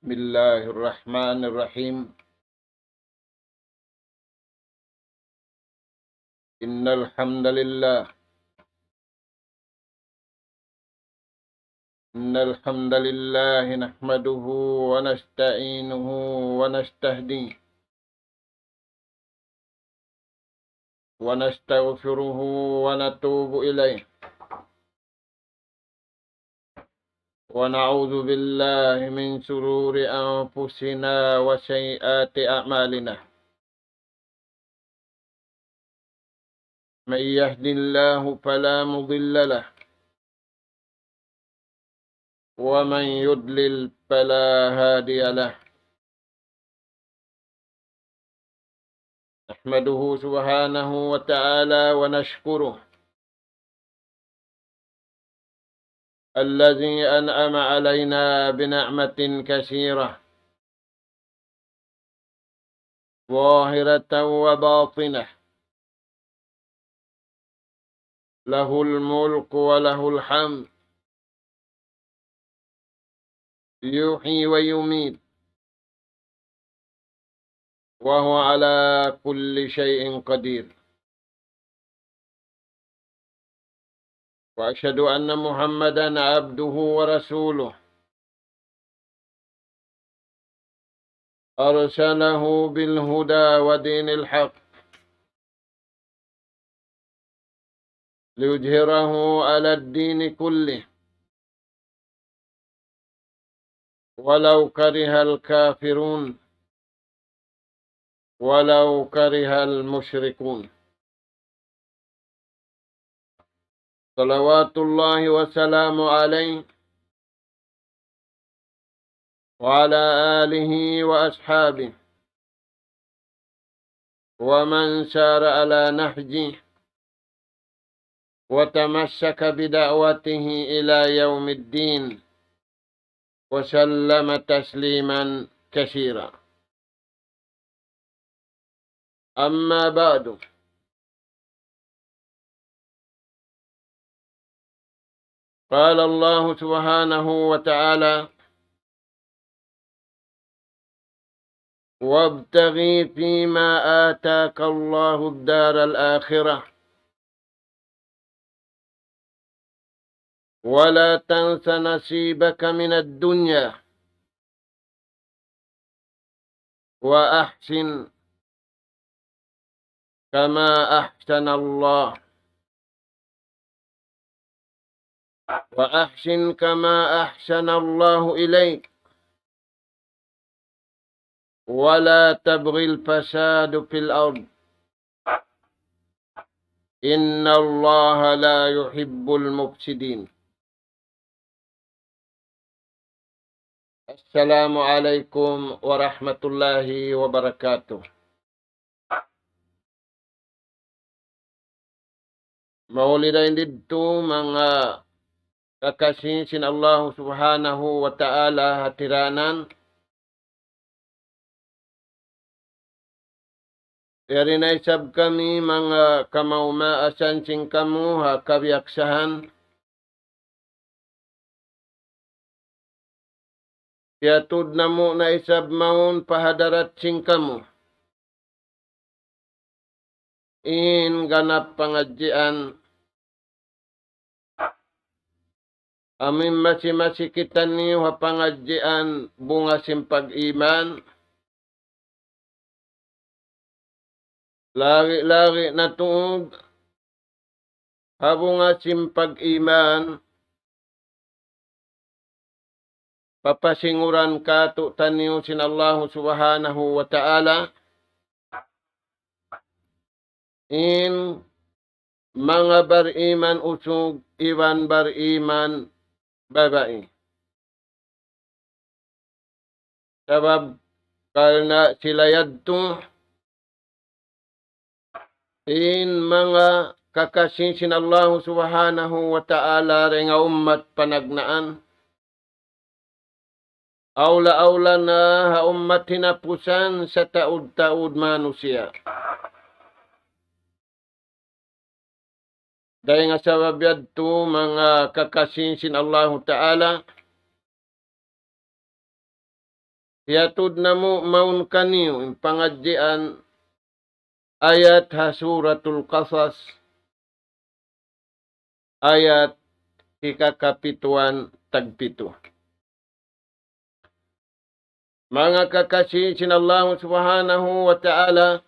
بسم الله الرحمن الرحيم. إن الحمد لله نحمده ونستعينه ونستهديه ونستغفره ونتوب إليه ونعوذ بالله من شرور أنفسنا وسيئات أعمالنا. من يهد الله فلا مضل له ومن يضلل فلا هادي له. نحمده سبحانه وتعالى ونشكره الذي أنعم علينا بنعمة كثيرة ظاهرة وباطنة، له الملك وله الحمد، يحيي ويميت، وهو على كل شيء قدير. وأشهد أن محمدا عبده ورسوله أرسله بالهدى ودين الحق ليظهره على الدين كله ولو كره الكافرون ولو كره المشركون. صلوات الله وسلامه عليه وعلى آله وأصحابه ومن سار على نهجه وتمسك بدعوته إلى يوم الدين وسلم تسليما كثيرا. أما بعد، قال الله سبحانه وتعالى: وابتغي فيما آتاك الله الدار الآخرة ولا تنس نصيبك من الدنيا وأحسن كما أحسن الله إليك ولا تبغي الفساد في الأرض إن الله لا يحب المفسدين. السلام عليكم ورحمة الله وبركاته. Maulidain dito mga kakasinsin Allah subhanahu wa ta'ala hatiranan. Erinay kami mga kamaumaasan sing kamu ha kabiyaksahan. Tiatud na mo na isab maun pahadarat sing kamu. In ganap pangadjian. Amin masi-masikitan niyo ha pangadjian bunga simpag iman. Lagi na tuod habunga simpag iman. Papasinguran ka tu taniyo sin Allah subhanahu wa ta'ala. In mga bariman usog, iwan bariman babae. Sabab kalna sila yadto in mga kakasinsin Allah subhanahu wa ta'ala renga ummat panagnaan. Aula na ha ummat hinapusan sa taud-taud manusia. Dahil nga sa babiyad to mga kakasinsin Allah Ta'ala, Hiatud na mo maun kaniyo yung pangadjian ayat ha suratul Qasas ayat ikakapituan tagpito. Mga kakasi sinallahu subhanahu wa ta'ala,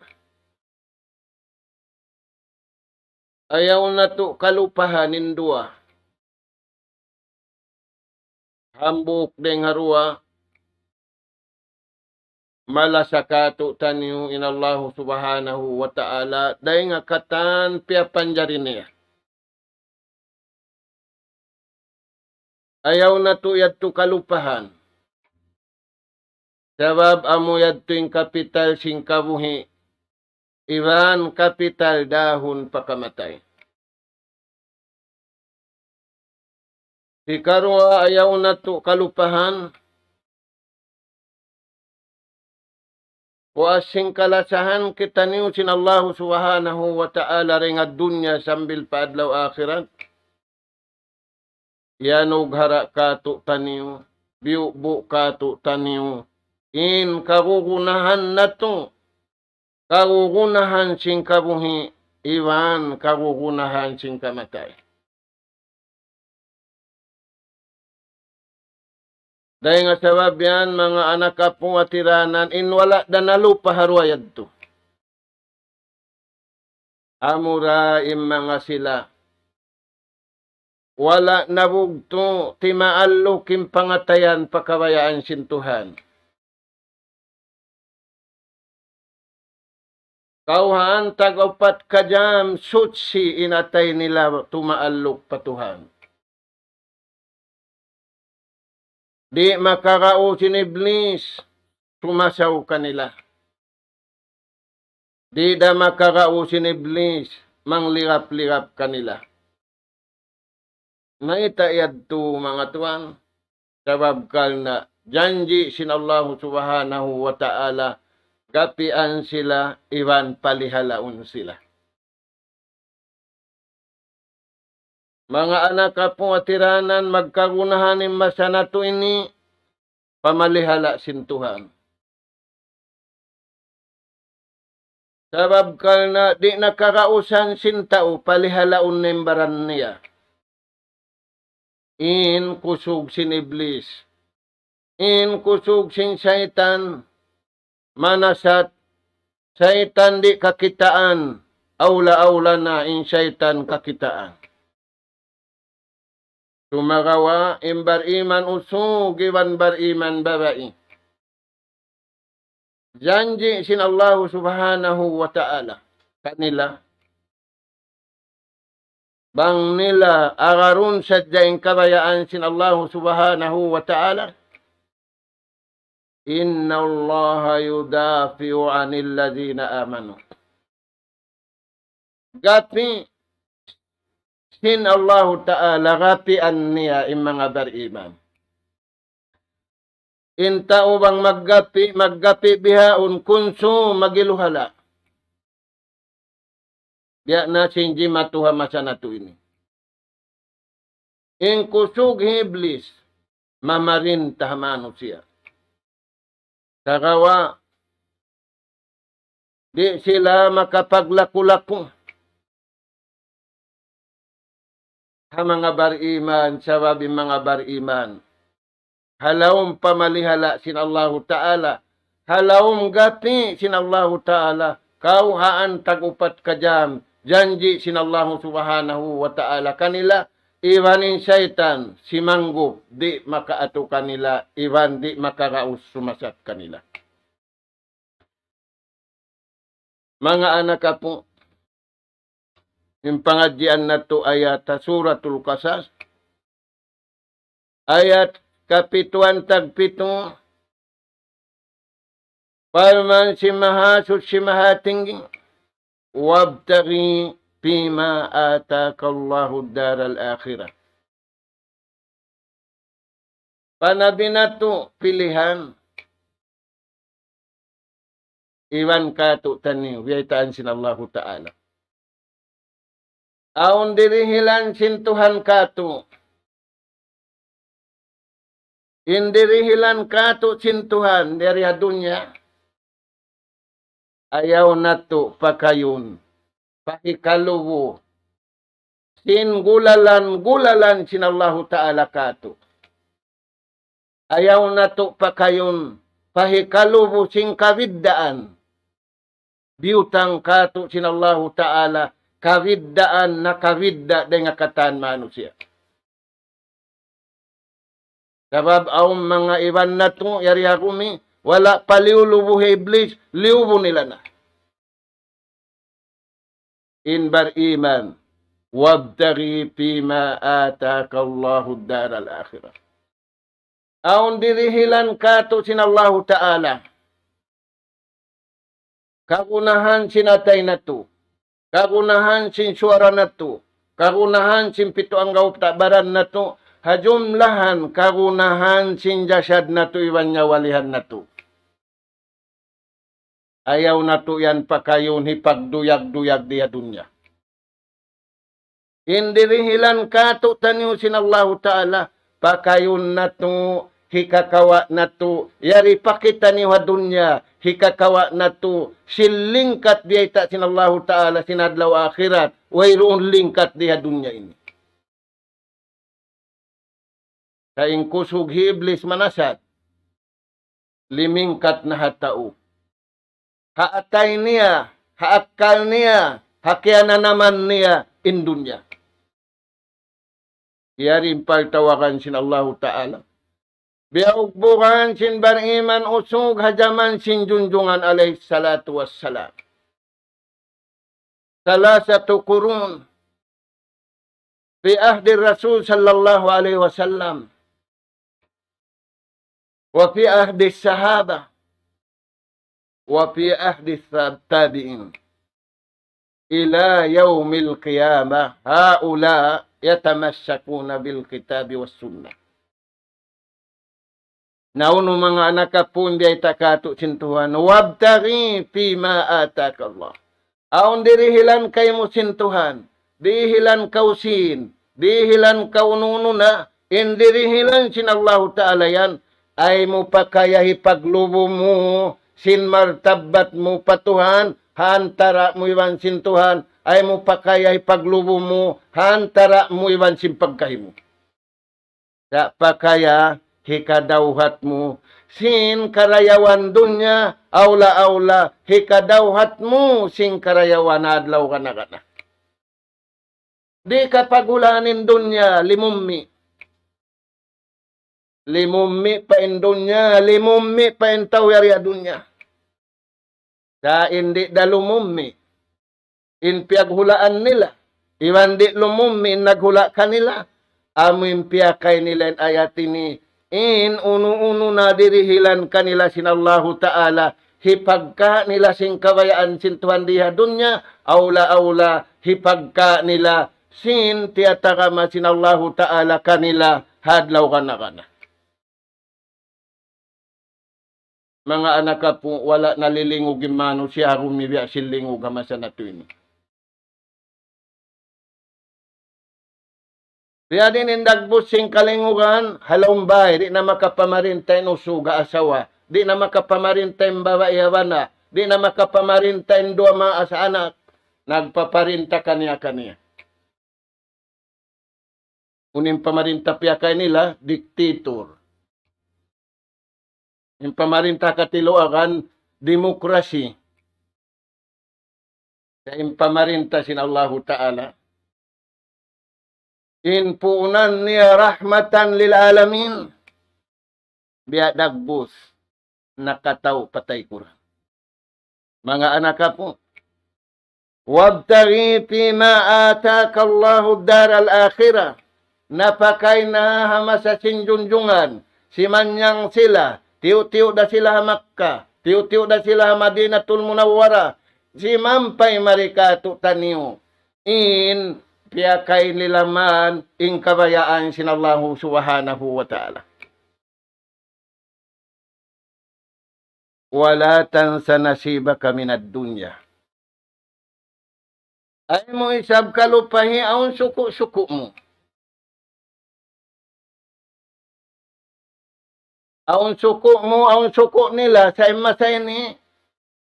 ayaw na to kalupahanin dua. Hambuk deng harua, malasakato taniyo inallahu subhanahu wa ta'ala, dahil nga katan pia panjarin niya. Ayaw na to yad to kalupahan. Sabab amo yadto yung kapital sing kabuhi, iwan kapital dahon pakamatay. Si karwa ayaw na to kalupahan, o asing kalasahan kita niyo sin Allah subhanahu wa ta'ala ring dunya sambil paadlaw akhirat. Yanog hara kato taniyo, biubo kato taniyo, in kagugunahan na to. Kagugunahan sing kabuhi, iwan kagugunahan sing kamatay. Dahil nga sabab yan, mga anak kapong atiranan, inwala danalu paharwayad to. Amura im mga sila. Wala nabugto, timaallo kim pangatayan pakabayaan sintuhan. Kauhan tagopat kajam sutsi inatay nila tumaalok patuhan. Di makarao sin Iblis, tumasaw kanila. Di da makarao sin Iblis, manglirap-lirap kanila. Naitayad to mga tuwang, sabab kal na janji sin Allah subhanahu wa ta'ala, gapian sila, iwan palihalaon sila. Mga anak kapong atiranan, magkagunahan ng masanato ini, pamalihala sintuhan. Sabab kal na di nakarausan sintao, palihalaon ng baran niya. In kusog sin Iblis. In kusog sin Satan, manasat, Satan di kakitaan, aula-aula na in Satan kakitaan. Tumagawa, imbar iman usug, iwan bar iman babai. Janji sin Allah subhanahu wa ta'ala, kanila, bang nila agarun sadyaing kabayaan sin Allah subhanahu wa ta'ala, Inna Allah yudafi'u anil ladhina amanu. Gapi sin Allah Ta'ala gapian niya yung mga bariman. Inta ubang maggapi bihaun kunso magiluhala. Biya na sinji matuha masanatu ini. In kusug Iblis, mamarin tahamano siya. Kagawa, di sila makapaglaku-laku. Ha mga bariman, sababi mga bariman, halawang pamalihala sin Allahu Ta'ala, halawang gati sin Allahu Ta'ala, kauhaan tagupat kajam, janji sin Allahu Subhanahu wa Ta'ala kanila, iwanin syaitan, si manggup, di makaato kanila, iwan di makaraus sumasat kanila. Mga anak po, yung pangadjian na to ayat suratul Qasas, ayat kapituan tagpito, palman si mahasud si mahatinggi, wabtagi pima atakallahu daral akhirah. Panabi na to pilihan, iwan ka to tani, wiyaitaan sin Allahu Ta'ala. Aon dirihilan sin Tuhan ka to, Indirihilan kato sintuhan dari dunya. Ayaw nato pakayon. Pahikaluwo. Sin gulalan sin Allahu Ta'ala kato. Ayaw nato pakayon. Pahikaluwo sing kawiddaan. Biutang kato sin Allahu Ta'ala. Kawiddaan na kawidda dengan kataan manusia. Sabab ang mga iban na ito, yari akumi, wala paliulubo iblis, liubo nila na. In bar iman, wabtaghi fima ataka Allahu dar al-akhirah. Aun dirihilan kato sin Allahu Ta'ala. Kagunahan sinatay na to. Kagunahan sin suara na to. Kagunahan sin pito ang gauptabaran na to. Hajumlahan kagunahan sin jasad na to iwan niya walihan na to. Ayaw na to yan pakayon hipagduyag-duyag diya dunya. Indirihilan kato tanyo sin Allahu Ta'ala. Pakayon na to, hikakawa na to. Yari pakita niyo dunya, hikakawa na to. Silingkat diya ita sin Allahu Ta'ala sinadlaw akhirat. Wayroon lingkat diya dunya ini. Kaing kusog iblis manasat, limingkat na hatao. Haatay niya, haakal niya, hakya naman niya in dunya. Iyarin pagtawakan sin Allahu Ta'ala. Biyaugbukan sin bariman usog hajaman sin junjungan alaih salatu wassalam. Salasatu kurun. Fi ahdi Rasul sallallahu alaihi wasallam. وفي عهد الصحابة وفي عهد التابعين إلى يوم القيامة هؤلاء يتمسكون بالكتاب والسنة. Nauno mga anak kapun di takato sintuhan. Wabtaghi fima ataka Allah. Aon dirihilan kay mo sintuhan. Dihilan kausin. Dihilan kaunununa. Indirihilan sin Allah Ta'ala yan. Ay mo pakayahi paglubo mo, sin martabat mo patuhan, hantara mo iwan sintuhan, ay mo pakayahi paglubo mo, hantara mo iwan sin pagkahimo. Sa pakaya, hikadawhat mo, sin karayawan dunya, aula-aula, hikadawhat mo, sin karayawan adlaw ka na. Di ka pagulanin dunya, limummi. Limummi pa in dunya, limummi pa in tawari dunya. Sa hindi da lumummi, in piyaghulaan nila. Iwan di lumummi, in naghula kanila. Amin piyakay nila in ayatini. In unu-unu na dirihilan kanila sin Allahu Ta'ala. Hipagka nila sin kabayaan sin Tuhan diha dunya. Aula-aula, hipagka nila sin tiyatakama sin Allahu Ta'ala kanila. Hadlaw kana. Mga anak ka po, wala nalilingog yung mano siya rumibya silingog kamasa na ito ini. Kaya din indagbos sing kalingugan, halumbay, di na makapamarintay no suga asawa, di na makapamarintay babae hawana, di na makapamarintay dua mga asa anak, nagpaparinta kaniya. Unin pamarinta piyakay nila, diktator. Yung pamarinta katiloakan, demokrasi. Sa impamarinta sin Allahu Ta'ala. In puunan niya rahmatan lil alamin. Biya dagbus, nakataw patay Quran. Mga anak ka po, wabtaghi fima ataka Allahu dar al-akhirah. Napakay na hamasa sinjunjungan, simanyang sila, tiyo-tiyo da sila Makkah, tiyo-tiyo da sila Madinatul Munawwara, si mampay marikato taniyo, in piyakay nila man, in kabayaan sinallahu subhanahu wa ta'ala. Wala tansa nasibaka minad dunya. Ay mo isab kalupahi, aun suku-suku mo. Aun suko mo, aun suko nila sa imasay ni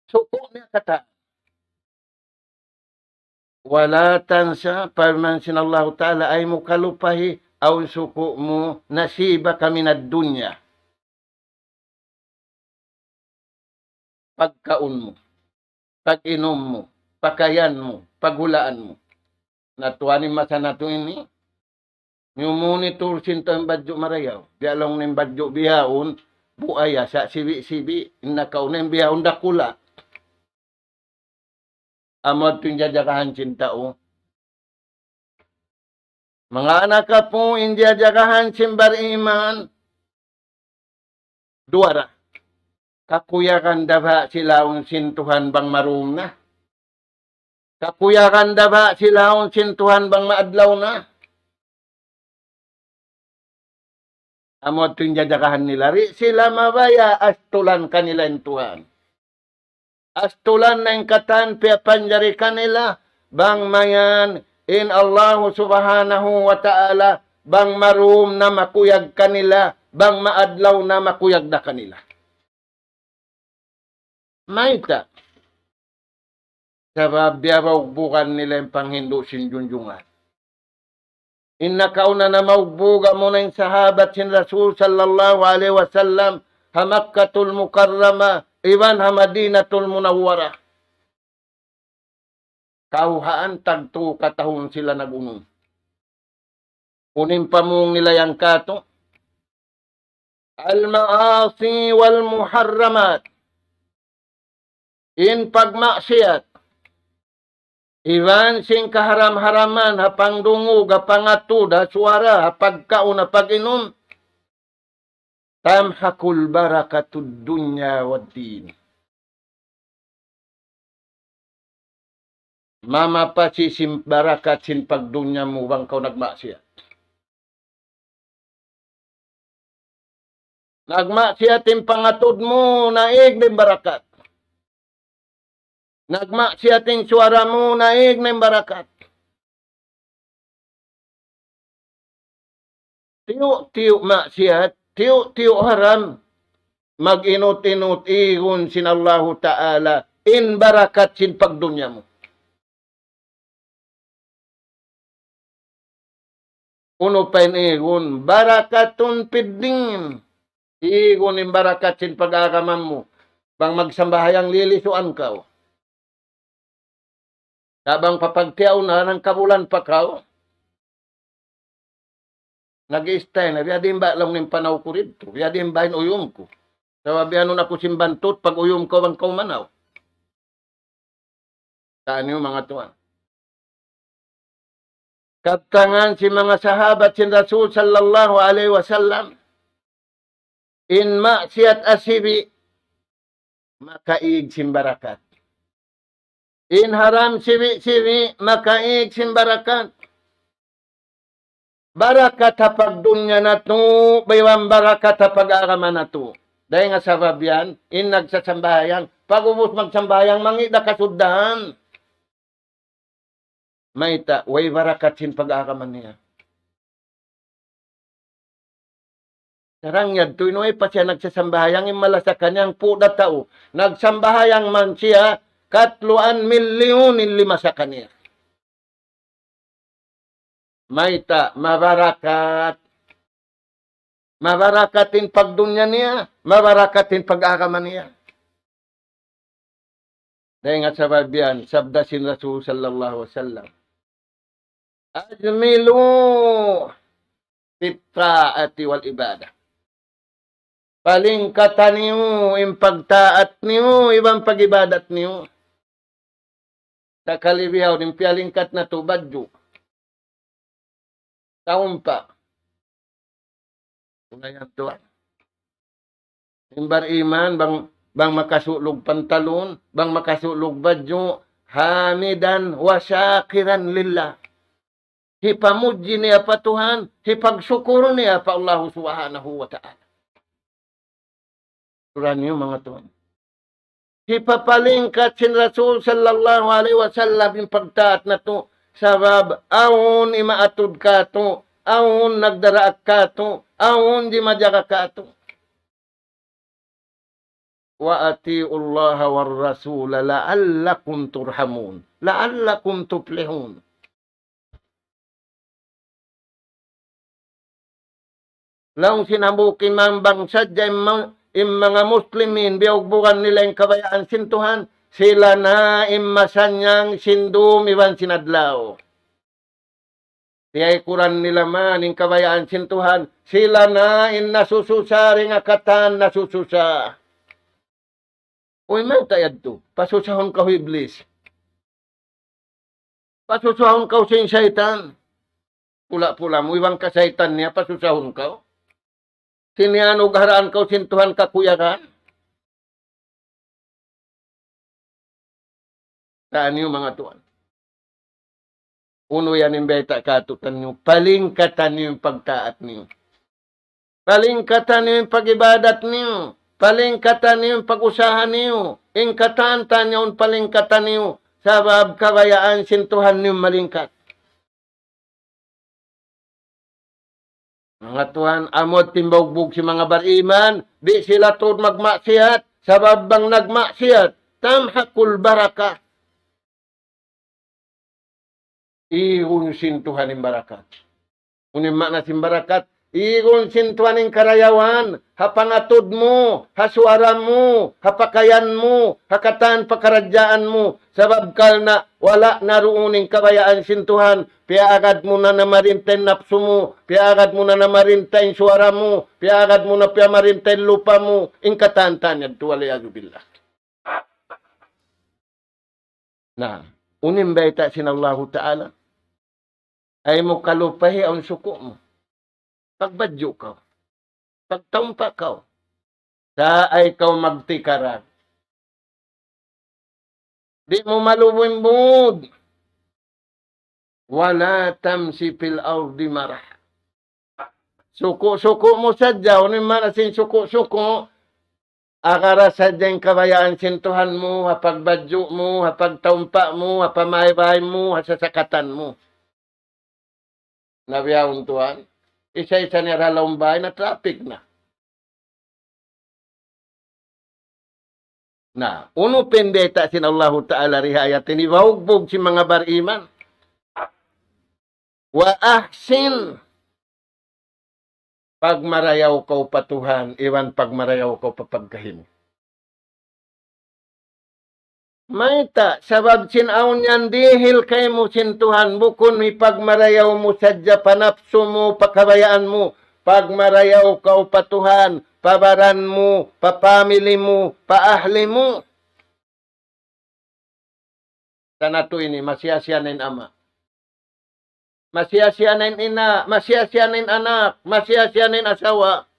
suko niya kata. Wala tansa parman sinallahu ta'ala ay mukalupahi aun suko mo nasiba kami na dunya. Pagkaon mo, pag-inom mo, pakayan mo, paghulaan mo. Natuanin masa nato ini. Yung monitor sinto ang badyo marayaw. Di along ng badyo bihaon, buaya sa sibi-sibi, nakaunang bihaon dakula. Amod tuwing jajakahan sintao. Mga anak ka po, hindi jajakahan simbar iman. Duara. Kakuyakan daba silaon sintuhan bang marum na. Kakuyakan daba silaon sintuhan bang maadlaw na. Amod tuwing jajakahan nila, sila mabaya, astulan kanila yung Tuhan. Astulan na yung katan, piapanjari kanila, bang mayan, in Allah subhanahu wa ta'ala, bang marum na makuyag kanila, bang maadlaw na makuyag na kanila. Maita. Sabab diabaw bukan nila yung panghindo sinjunjungan. Inna kauna na maugbuga mo na yung sahabat sin Rasul sallallahu alaihi wasallam ha Makkatul Mukarrama iwan ha Madinatul Munawwara. Kauhaan tagto katahon sila nagunong. Unin pa mong nila yung kato. Al-ma'asi wal muharramat. In pagmaksiyat. Iwan sing kaharam-haraman, hapang dungog, hapang atud, suara, hapagkaon, hapag-inom. Tamhakul barakatud dunya wad din. Mama pa si barakat sin pagdunya mo bang kau nagmaksiyat. Nagmaksiyat yung pangatud mo, naig din barakat. Nagmaksiyating suara mo, naig ng barakat. Tiyo maksiyat, tiyo haram. Mag-inut-inut ihun sin Allahu Ta'ala. In barakat sin pagdunya mo. Uno pa ihun, barakatun pidding. Ihun in barakat sin pag-agaman mo. Bang magsambahayang lilisuan ka. Habang papagtiyaw na ng kabulan pa kao, nag-i-stay na, biya din ba lang ng panaw ko rito? Biya din ba uyom ko? Sawabihan nun ako simbantot, pag uyom ko bang kaumanaw. Saan yung mga tuwan? Katangan si mga sahabat sin Rasul sallallahu alaihi wasallam, in maksiyat asibi, makaig sin barakat. In haram siwi-siwi, makaig sin barakat. Barakat hapag dunya na to, baywang barakat hapag araman na to. Dahil nga sabab yan, in nagsasambahayan, pag ubos magsambahayan, mangida kasuddahan. Maita, way barakat sin pag-araman niya. Sarang yad, tuinoy pa siya nagsasambahayang imala sa kanyang puda tao. Nagsambahayang man siya, 4,000,000 sa kanya. Maita, mabarakat. Mabarakatin pagdunya niya, mabarakatin pag-agaman niya. Dahil nga sabab yan, sabda sin Rasul sallallahu alaihi wasallam. Ajmilu fit-ta'ati wal ibadah. Palingkatan niyo, impagtaat niyo, ibang pag-ibadat niyo. Sa kalibihaw, ng pialingkat na to, badyo. Taon pa. Kung yan to. Imbar iman, bang makasulog pantalon, bang makasulog badyo, hamidan wa syakiran lillah. Hipamuji niya pa Tuhan, hipagsukuro niya pa Allah subhanahu wa ta'ala. Turan niyo mga Tuhan. Hipapalingkat sin Rasul sallallahu alaihi wasallam yung pagtaat na to, sabab awon imaatud ka to, awon nagdaraak ka to, awon di madyaga ka to. wa atiullaha war rasula la'allakum turhamun. La'allakum tuflihun. Laong sinabukin man bangsa dyan mga Muslimin, biogbukan nila yung kabayaan sintuhan, sila na imasanyang sindum iwan sinadlaw. Tiyay kuran nila man yung kabayaan sintuhan, sila na nasususa ring akatan nasususa. Uy, may tayad to. Pasusahon ka iblis. Pasusahon ka sin syaitan. Pula-pula mo, iwang ka syaitan niya, pasusahon ka. Sinianog haraan ka sintuhan kakuyakan. Saan niyo mga tuan? Uno yan yung beta katutan niyo. Palingkatan niyo yung pagtaat niyo. Palingkatan niyo yung pagibadat niyo. Palingkatan niyo yung pag-usahan niyo. Ingkatan niyo yung palingkatan niyo. Sabab kabayaan sintuhan niyo malingkat. Mga tuhan, amod timbagbog si mga bariman. Di sila to magmaksiyat. Sabab bang nagmaksiyat. Tamhakul baraka. Iyon sintuhan ng barakat. Unin makna sin barakat, iyon sintuhan ng karayawan, hapangatod mo, hasuara mo, hapakayan mo, hakatan pakaradyaan mo, sabab kal na wala naruuning kabayaan sintuhan, piagad mo na namarintay napso mo, piagad mo na namarintay suara mo, piagad mo na piamarintay lupa mo, ingkatantan yan, tuwalayagubillah. Na, unin baita sinallahu ta'ala, ay mo kalupahi ang suko mo. Pagbadyo ka. Pagtampa ka. Sa ay ka magtikarag. Di mo maluwimbod. Wala tamsi fil ardi marah. Suko-suko mo sadya. Unin man asin suko-suko. Akara sadya yung kabayaan sintuhan mo, hapagbadyo mo, hapagtampa mo, hapamaybay mo, hasasakatan mo. Nabiyahon tuhan, isa-isa niya ralawang bahay na traffic na. Na, uno pendeta sin Allah Ta'ala rihayatin, iwahugbog si mga bariman. Wa ahsin, pagmarayaw ka patuhan, iwan pagmarayaw ka papagkahim. Maita, sabab sinaon yan dihil kay mo sintuhan bukon mi pagmarayaw mo sadya panapso mo, pakabayaan mo, pagmarayaw ka patuhan, pabaran mo, papamili mo, paahli mo. Sana to ini, masiyasyanin ama. Masiyasyanin ina, masiyasyanin anak, masiyasyanin asawa.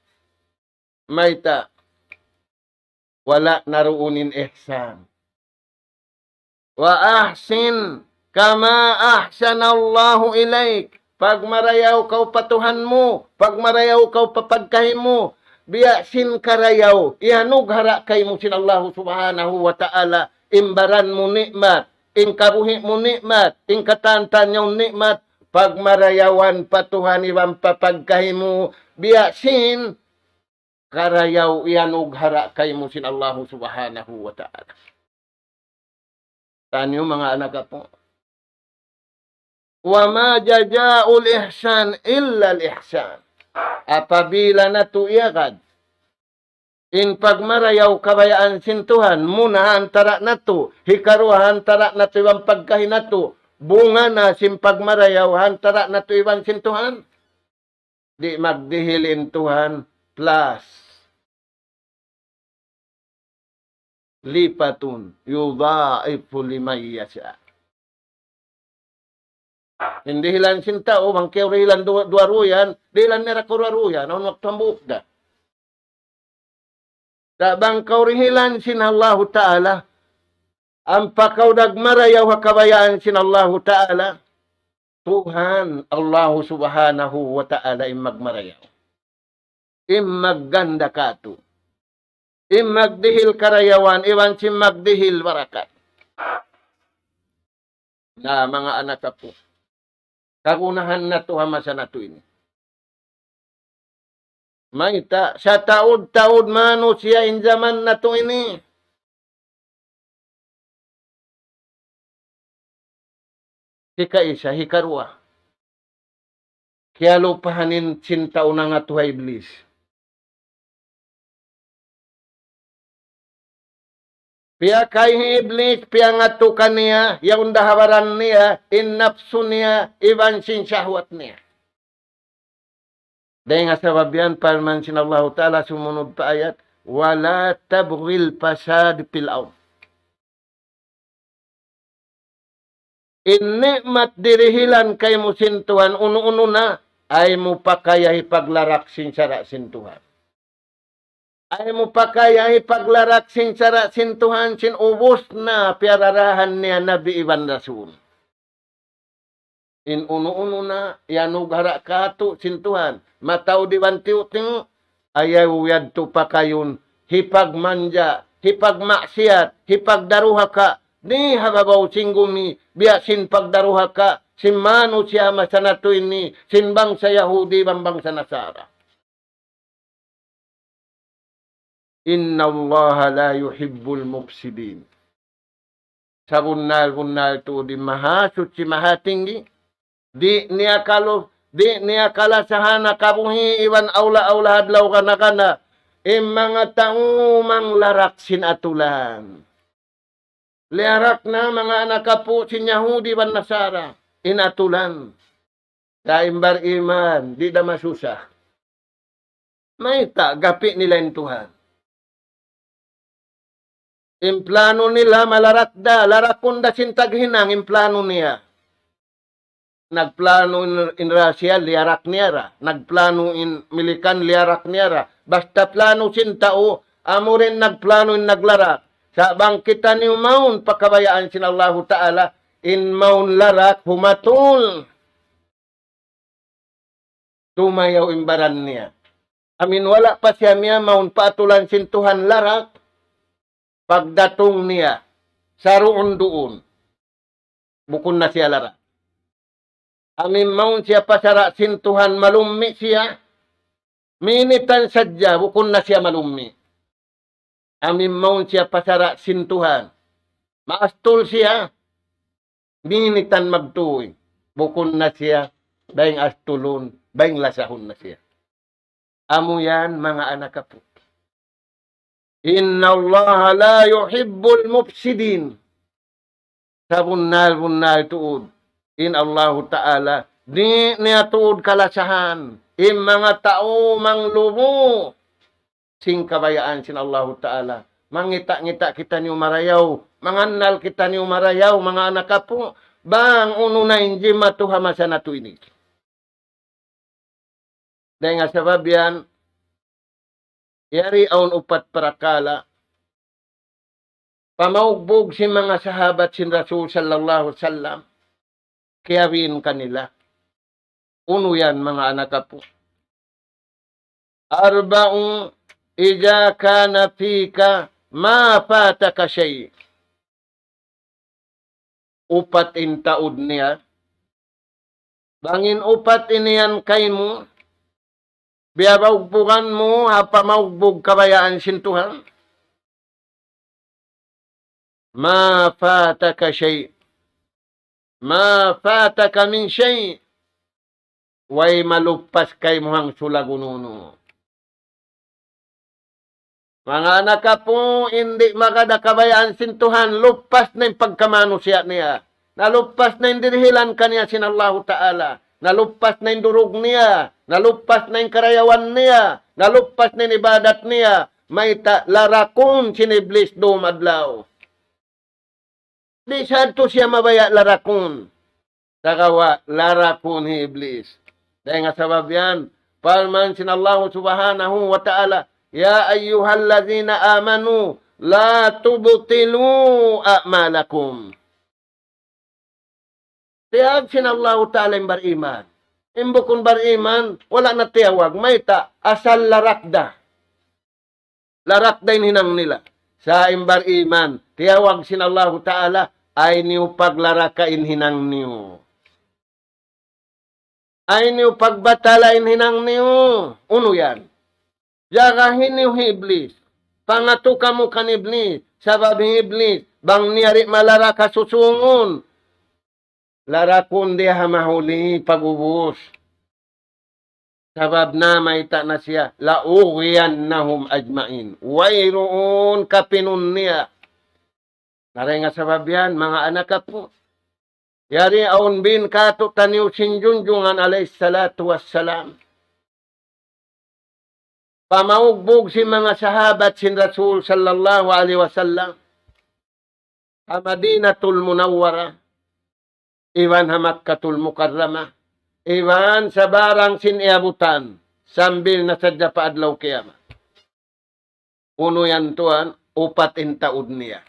Maita, wala naruunin ihsan. Wa ahsin kama ahsanallahu ilaik. Pagmarayaw ka patuhan mo, pagmarayaw ka papagkahim mo, biyasin karayaw, ihanug hara kay mo sinallahu subhanahu wa ta'ala, imbaran mo nikmat, ingkabuhi mo nikmat, ingkatantan yung nikmat, pagmarayawan patuhan iwan papagkahim mo, biyasin karayaw, ihanug hara kay mo sinallahu subhanahu wa ta'ala. Tanyo mga anak po. Wa ma jazaa'ul ihsan illa al-ihsan. Apabila natuyagad in pagmarayaw kabayaan sintuhan muna antara nato hikaruhan antara nato ibang pagkahinato bunga na sim pagmarayaw antara nato ibang sintuhan di magdihilin Tuhan plus lipatun yudha'ifu liman yasha. Hindi hilan sinta o bangkeo hilan duaruyan, dilan nera kuraruyan on magtambuk da. Da bangkao hilan sin Allah Ta'ala ang pakaw nagmarayaw kabayaan sin Allah Ta'ala Tuhan Allah Subhanahu wa Ta'ala magmarayaw. Magganda kato. Magdihil karayawan, iwan si magdihil barakat. Na mga anak po, kagunahan na to hamasa na to ini. May sa taod-taod mano siya in zaman na to ini. Hika isa, hikarwa. Kaya lupahanin sintaw na nga tuhay iblis. Pia kay iblis, pia nga to kaniya, yaong dahawaran niya, in nafsu niya, iban sin syahwat niya. Dahil nga sabab yan, parman sin Allah Ta'ala, sumunod pa ayat, wala tabghil fasad fil ard. In ni'mat dirihilan kay mo sintuhan, uno-uno na, ay mo pa kaya ipaglarak sin sara sintuhan. Ay mo pa kaya ipaglarak sin sara sintuhan, sin ubos na piararahan niya Nabi Iban Rasul. In uno-uno na, yanug hara kato sintuhan. Mataw di bantiw-tiw, ayaw yad to pa kayon, hipagmanja, hipagmaksiyat, hipagdaruha ka, ni hababaw singgumi, biyasin pagdaruha ka, simano siya masanatoy ni, sinbang sa Yahudi, bambang sa Nasara. Inna Allah la yuhibbul mufsidin. Sa bunal-bunal to di mahasut si mahatinggi, di niya kalasahana kabuhi iwan aula-aula hadlaw kana mga tao mang larak sinatulan. Liarak na mga anak kapo sin Yahudi ban Nasara, inatulan. Sa imbar iman, di da masusa. May gapi nila yung Tuhan. Implano nila malarat da, larakon da sintaghinang implano niya. Nagplano in Russia, liarak niya. Nagplano in Milikan, liarak niya. Basta plano sintao, amo rin nagplano in naglarak. Sa bangkitan ni maun, pakabayaan sin Allah Ta'ala, in maun larak, humatul. Tumayaw imbaran niya. Amin wala pa siya niya, maun patulan sintuhan larak, pagdatong niya, saroon doon, bukon na siya larak. Amin maun siya pasara sintuhan malumi siya, minitan sadya, bukon na siya malumi. Amin maun siya pasara sintuhan, maastol siya, minitan magtuwi, bukon na siya, daing astulon, daing lasahon na siya. Amo yan mga anak kapo. Inna Allah la yuhibbul mufsidin. Sa bunal-bunal tuod. In Allah Ta'ala, di niya tuod kalasahan. In mga tao manglubo. Sing kabayaan sin Allah Ta'ala. Mangita-ngita kita niyo marayaw. Manganal kita niyo marayaw, mga anak kapo. Bang uno na inji matuhamasa na to ini. Dahil nga sabab yan, yari aun upat parakala, pamaugbog si mga sahabat sin Rasul sallallahu alaihi wasallam, kiyawin kanila. Uno yan mga anak po. Arba'ung ija kana fika ma fataka shay. Upat in taod niya. Bangin upat iniyan kay mo. Biyabaugbugan mo, hapamaugbog kabayaan sintuhan. Ma fataka shay. Ma fataka min shay. Way malupas kay muhang sulagununo. Mga anak po, hindi makada kabayaan sintuhan, lupas na yung pagkamano siya niya. Nalupas na yung dirihilan kaniya sin Allah Ta'ala. Nalupas na yung durog niya. Nalupas na yung karayawan niya. Nalupas na yung ibadat niya. May larakon siniblis dumadlaw. Di sadto siya mabaya larakon. Sakawa, larakon ni iblis. Dahil nga sabab yan, parman sin Allah subhanahu wa ta'ala, ya ayyuhallazina amanu, la tubtilu a'malakum. Tiyag sin Allah Ta'ala yung bariman. Imbukon bariman, wala na tiyawag. May asal larakda. Larakda yung hinang nila. Sa imbar iman, tiyawag sin Allah Ta'ala, ay niyo paglarakain hinang niyo. Ay niyo pagbatalain hinang niyo. Uno yan. Yagahin niyo iblis. Pangato ka mo kan iblis. Sabab iblis. Bang niyari malara kasusungon. Lara kundi hamahuli pagubos. Sabab na may ta na siya. Lauwiyan nahum ajmain. Wayroon kapinun niya. Naray nga sabab yan, mga anak ka po. Yari aun bin kato taniw sinjunjungan alayhi salatu wassalam. Pamaugbog si mga sahabat sin Rasul sallallahu alaihi wasallam. Madinatul Munawwara. Iwan ha Makkatul Mukarramah. Iwan sa barang siniabutan. Sambil na sadya pa adlaw kiyama. Uno yan tuan, upatin taod niya.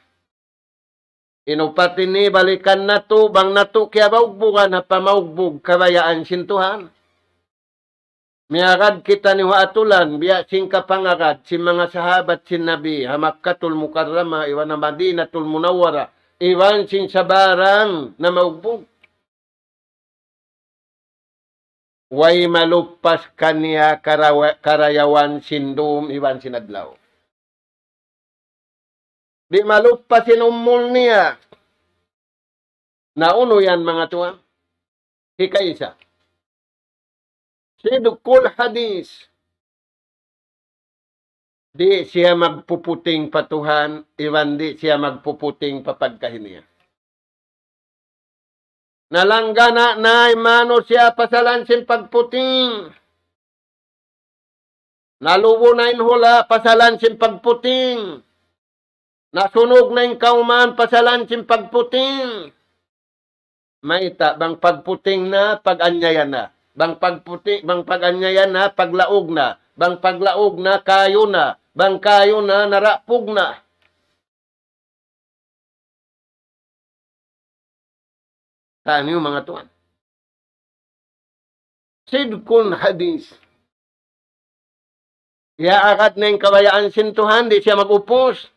Inupatin ni balikan na to, bang na to kaya baugbugan na pamaugbog kabayaan sintuhan. Miagad kita ni Waatulan, biya sing kapangagad, si mga sahabat sin Nabi, ha Makkatul Mukarramah, iwan na Madinatul Munawwara, iwan sing sabarang na maugbog. Way malupas kaniya karayawan sindum, iwan sinadlaw. Di malupasin umul niya. Nauno yan mga tuwa. Hikaisa. Sidukul hadis. Di siya magpuputing patuhan, iwan di siya magpuputing papagkahiniya. Nalanggana na imano siya pasalansin pagputing. Nalubo na inhula pasalansin pagputing. Nasunog na yung kauman, pasalansin pagputing. Maita, bang pagputing na, pag-anyayan na. Bang pagputing, bang pag-anyayan na, paglaog na. Bang paglaog na, kayo na. Bang kayo na, narapog na. Saan yung mga tuwan? Sidkun hadis. Iaakad na yung kabayaan sintuhan, di siya mag-upos.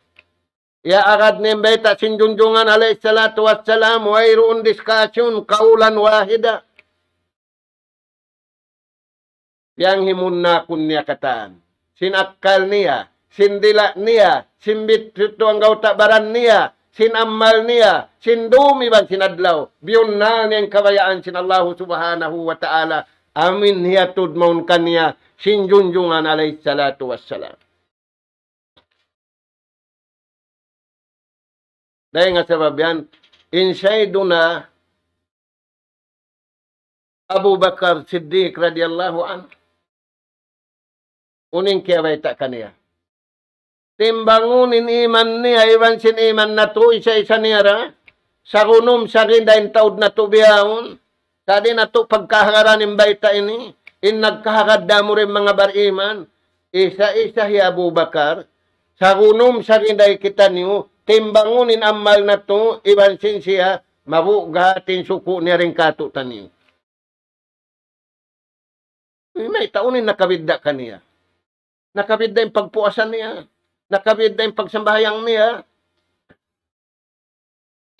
Iaakad na yung beta sinjunjungan alayhi salatu wassalam, wayroon diskasyon, kaulan wahida. Yang himun na kun niya kataan. Sinakal niya, sindila niya, simbit ito ang gautabaran niya, sinammal niya, sindumi bang sinadlaw, biyun na niyang kabayaan sin Allah subhanahu wa ta'ala, amin hiyatud maun kanya, sinjunjungan alayhi salatu wassalam. Dahil nga sabab yan, insaydo na Abu Bakar Siddiq radiyallahu anhu. Uning kiyaway ta kaniya. Timbangunin iman niya, iwan sin iman na to, isa-isa niya ra. Sa kunom, sa rindahin taod na to biyahon. Sadi na to pagkaharanin baita ini. In nagkahagada mo rin mga bariman. Isa-isa hi Abu Bakar. Sa kunom, sa rindahin kita niyo, timbangunin amal na to, iwan sin siya, mabugatin suko niya rin katutan niyo. May taunin nakabidda ka niya. Nakabidda yung pagpuasan niya. Nakabidda yung pagsambahayang niya.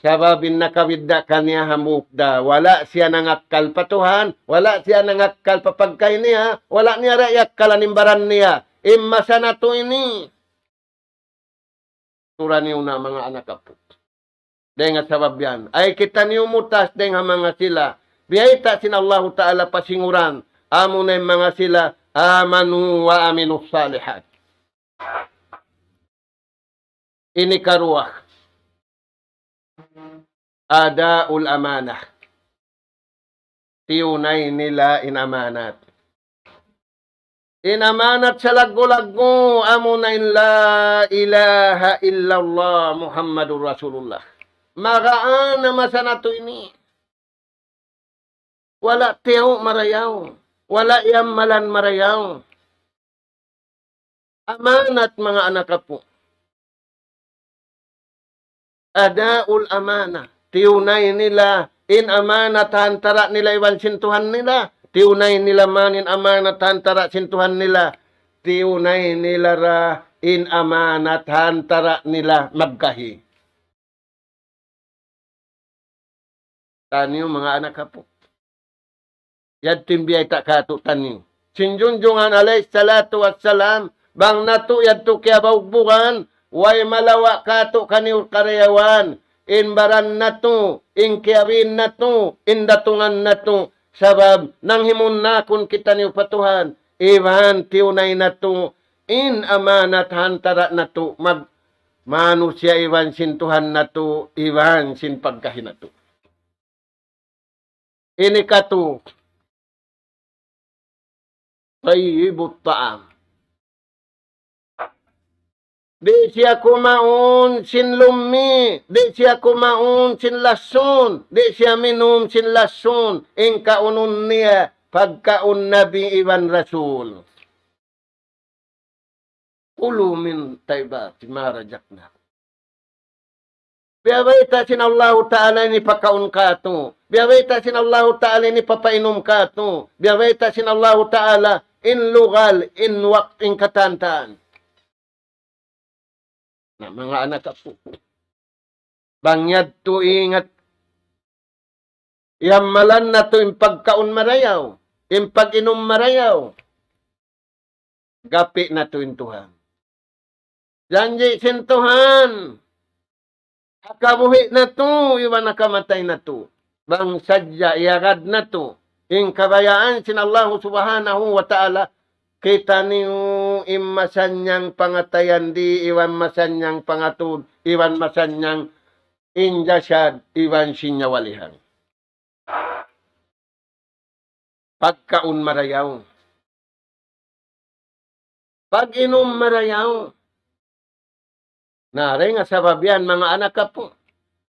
Sababin nakabidda ka niya hamukda. Wala siya nangakal patuhan. Wala siya nangakal papagkay niya. Wala niya rayak kalanimbaran niya. Imasa na to ini. Tura niyo na mga anak po. Dahil nga sabab yan. Ay kita niyo mutas dahil nga mga sila. Biyayta sin Allah Ta'ala pasinguran. Amo na yung mga sila. Amanu wa aminus salihat. Ini karuah. Adaul amanah. Tiyunay nila inamanat. Inamanat sa lago-lago. Amo na la ilaha illallah Muhammadur Rasulullah. Magaan na masanato ini. Wala tiyaw marayaw. Wala yamalan marayaw. Amanat mga anak po. Adaul amana. Tiunay nila. In amanat hantara nila iwan sintuhan nila. Tiunay nila manin amanat hantara sintuhan nila. Tiunay nila ra in amanat hantara nila magkahi. Tanyo mga anak po. Yad timbiyay ta katutan niyo. Sinjunjungan alayhi salatu wassalam, bang nato yadto kaya bawbugan, way malawa kato kaniw karayawan, inbaran nato, inkiawin nato, indatungan nato, sabab nang himun na kun kita niyo patuhan, iwan tiunay nato, in amanat hantara nato, manusia iwan sin Tuhan nato, iwan sin pagkahin nato. Ini katu, tayyibut ta'am. Di siya kumaon sin lumi, di siya kumaon sin lason, di siya minum sin lason, ing kaunon niya, pagkaon nabi iwan rasul. Kulu min taybat, marajak na. Biyawaita sin Allah Ta'ala ni pakaon ka to. Biyawaita sin Allah Ta'ala ni papainom ka to. Biyawaita sin Allah Ta'ala in lugal, in wakt, in katantaan. Na mga anak po. Bangyad to ingat. Yamalan na to in pagkaon marayaw. In pag-inom marayaw. Gapi na to in Tuhan. Janji sin Tuhan. Akabuhi na to, iwan nakamatay na to. Bang sadya, iagad na to. In kabayaan sin Allah subhanahu wa ta'ala, kita niyo imasanyang pangatayan di, iwan masanyang pangatud, iwan masanyang injasyad, iwan sinyawalihan. Pagkaun marayaw. Pag-inom marayaw. Nare nga sabab yan, mga anak ka po.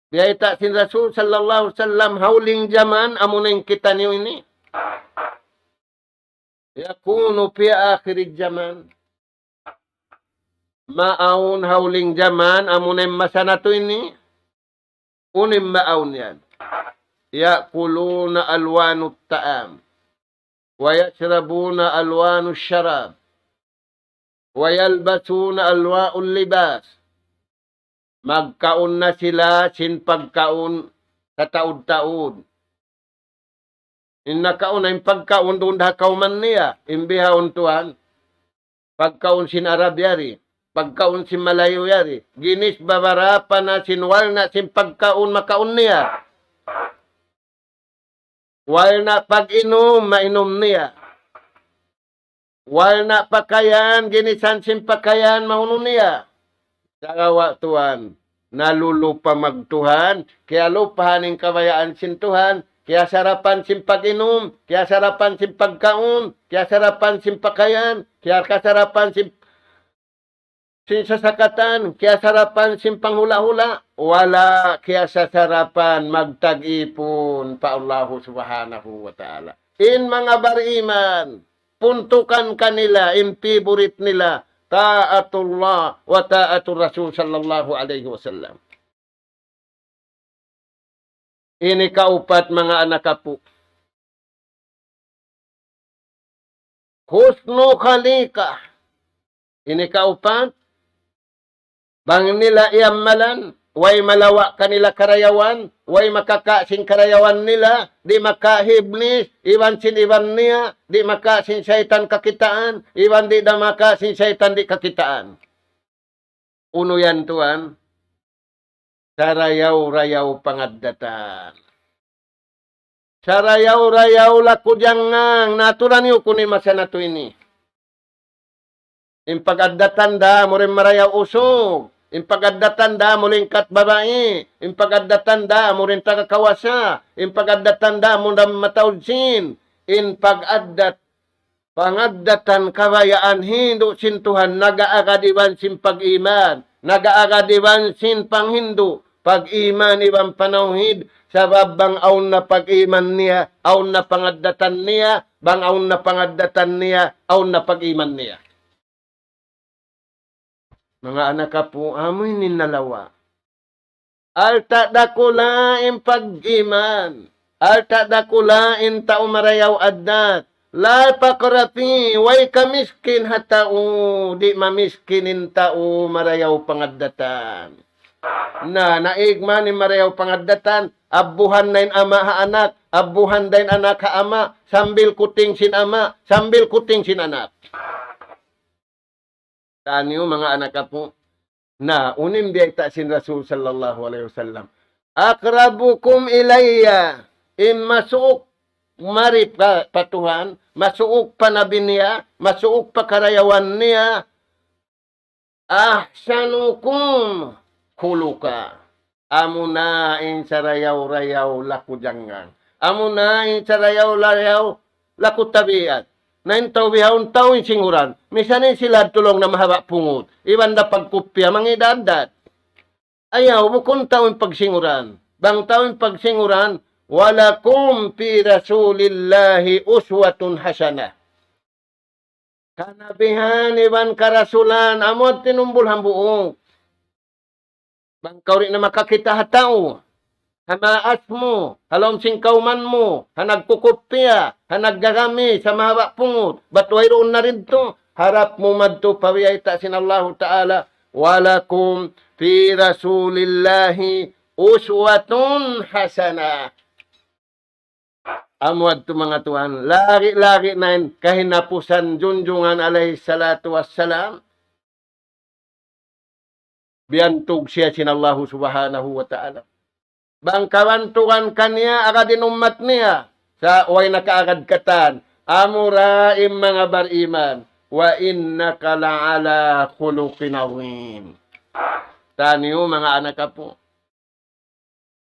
Biyayta sin Rasul sallallahu alaihi wasallam, hauling jaman, amunin kita niyo ini. Yakunu fi akhirid jaman. Maun hauling jaman, amunin masana to ini. Unim maun yan. Yakuluna alwanut ta'am. Wa yashrabuna alwanus syarab. Wa yalbasuna alwaul libas. Magkaon na sila sin pagkaon sa taod-taod. Innakaon na yung pagkaon doon hakaw man niya. Imbihawon tuhan. Pagkaon sin Arab yari. Pagkaon sin Malayo yari. Ginis babara pa na sinwal na sin pagkaon makaon niya. Wal na pag-inom, mainom niya. Wal na pakayan, ginisan sin pakayan, maunon niya. Sagawa tuhan, nalulupa magtuhan, kaya lupahaning kabayaan sin Tuhan, kaya sarapan sin pag-inom, kaya sarapan sin pagkaon, kaya sarapan sin pakayan, kaya kasarapan sin sasakatan, kaya sarapan sin panghula-hula, wala kaya sasarapan magtag-ipon pa Allah subhanahu wa ta'ala. In mga bariman, puntukan kanila, in favorite nila, ta'atullah wa ta'atul Rasul sallallahu alaihi wasallam. Ini kaupat mga anak po. Husnu khalika. Ini kaupat. Bang nila iamalan. Way malawa kanila karayawan. Way makakasin karayawan nila. Di makahiblis. Iwan sin iwan niya. Di makasin syaitan kakitaan. Iwan di da makasin syaitan di kakitaan. Uno yan tuan. Sarayaw-rayaw pangaddatan. Sarayaw-rayaw lakudyang naturan yu kunin masa na to ini. Impagaddatan da mo rin marayaw usog. Impagaddatan da mo rin kat babae. Impagaddatan da mo rin tagakawasa. Impagaddatan da mo rin matawdsin. Inpagaddat pangaddatan kabayaan hindo sin Tuhan nagaagadiban sin pag-iman. Nagaagadiban sin panghindo. Pag-iman ibang panawhid. Sabab bang aun na pag-iman niya. Aun na pangaddatan niya. Bang aun na pangaddatan niya. Aun na pag-iman niya. Mga anak ka po, amoy ninalawa. Alta dakulain pag-iman. Alta dakulain tao marayaw addat. La pakrati, way kamiskin hatao. Di mamiskinin tao marayaw pangaddatan. Naigma ni marayaw pangaddatan. Abuhan na ama ha anak. Abuhan din anak ha ama. Sambil kuting sin ama. Sambil kuting sin anak. Tanyo mga anak po, na unimbiyata sin Rasul sallallahu alaihi wasallam. Akrabukum ilayya masuok mari patuhan, masuok panabi niya, masuok pakarayawan niya, ahsanukum khuluqa. Amunain sarayaw-rayaw lakujangan. Amunain sarayaw-rayaw lakutabiat. Nain tau bihawon tau singuran. Misanin sila tulong na mahaba pungot. Iwan na pagkupya, mangidadat. Ayaw, bukon taon pagsinguran. Bang taon pagsinguran, walakum fi rasulillahi uswatun hasanah. Kanabihan, iwan karasulan, amot tinumbul hambuong. Bang kauri na makakita hatao. Hanaas mo, halom singkauman mo, hanagkukupya, hanaggagami sa mahaba pungot, batway roon na rin to. Harap mo madto pawiyayta sinallahu ta'ala, walakum fi rasulillahi uswatun hasana. Amuad to mga tuhan, lagi-lagi na kahinapusan junjungan alayhi salatu wassalam, biantog siya sinallahu subhanahu wa ta'ala. Bang kawantukan kanya akadin umat niya sa way nakaagad-katan amuraim mga bariman wa innaka la'ala khuluqin azim. Taniyo mga anak po,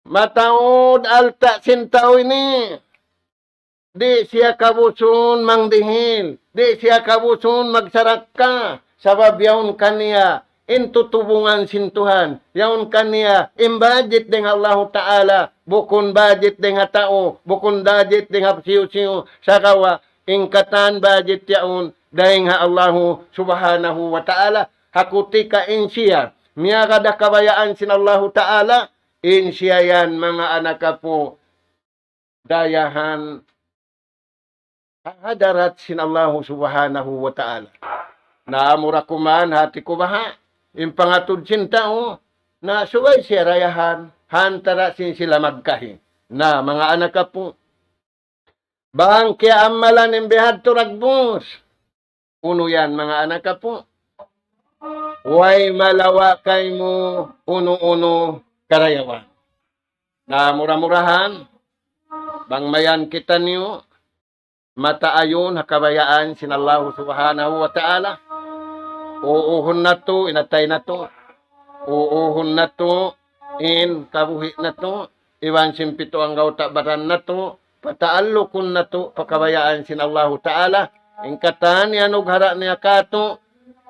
mataod alta sintaw ini, di siya kabusun mangdihil, di siya kabusun magsarak ka sa babyaon kaniya intutubungan sintuhan. Yaon kaniya, imbudget ding Allah Ta'ala, bukun budget ding tao, bukun budget ding siyo-siyo, sa kawa, ingkatan budget yaon, dahing Allah Subhanahu wa Ta'ala, hakuti ka insiya, miya kada kabayaan sin Allah Ta'ala, insiya yan mga anak po, dayahan, hadarat sin Allah Subhanahu wa Ta'ala. Naamura kuman, hati ko baha, impangatod sintao na suway siya rayahan, hantara sin sila magkahi. Na mga anak po, bang kaya amalan imbihad to ragbus. Uno yan mga anak po. Way malawa kay mo uno-uno karayawan. Na mura-murahan, bang mayan kita niyo, mataayon hakabayaan sinallahu subhanahu wa ta'ala. Uuhon na to, inatay na to. Uuhon na to, in kabuhi na to. Iwan simpito ang gauta baran na to. Pataalukon na to, pakabayaan sinallahu ta'ala. Ingkatan yan ughara niya kato.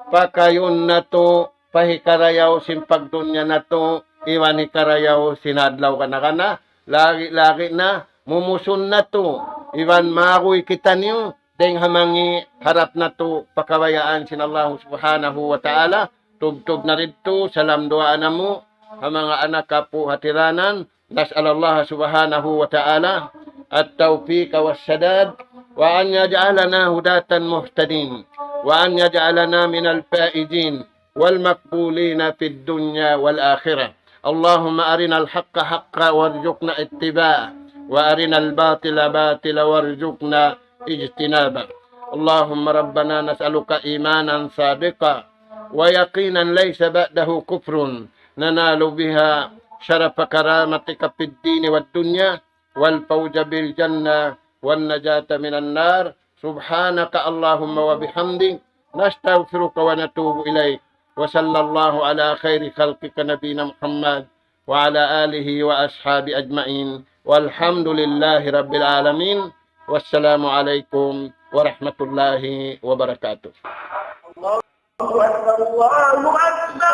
Pakayon na to, pahikarayaw simpagdunya na to. Iwan hikarayaw sinadlaw ka na. Lagi-lagi na, mumusun na to. Iwan makoy kita niyo. Deng hamangi harap na to pakabayaan sinallahu subhanahu wa ta'ala. Tub-tub na rito, salam doaan na mo. Ang mga anak po hatiranan. Nas'alallah subhanahu wa ta'ala. At-tawfiq wa sadad. Wa an yaj'alana hudatan muhtadin. Wa an yaj'alana minal faizin. Wal makbulina fid dunya wal akhirah. Allahumma arina al-haqqa haqqa warzuqna ittiba'ah. Wa arina al-batila batila warzuqna اجتنابا. اللهم ربنا نسألك إيمانا صادقا ويقينا ليس بعده كفر ننال بها شرف كرامتك في الدين والدنيا والفوز بالجنة والنجاة من النار. سبحانك اللهم وبحمدك نستغفرك ونتوب إليك. وصلى الله على خير خلقك نبينا محمد وعلى آله وأصحابه أجمعين والحمد لله رب العالمين. والسلام عليكم ورحمة الله وبركاته. الله أكبر الله أكبر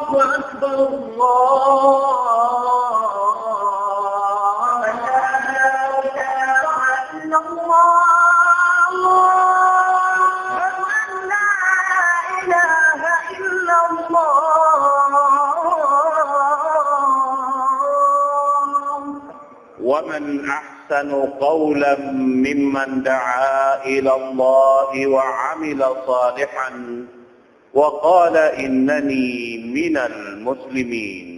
الله أكبر الله لا إله إلا الله أن لا إله إلا الله. ومن أحسن قولا ممن دعا إلى الله وعمل صالحا وقال إنني من المسلمين.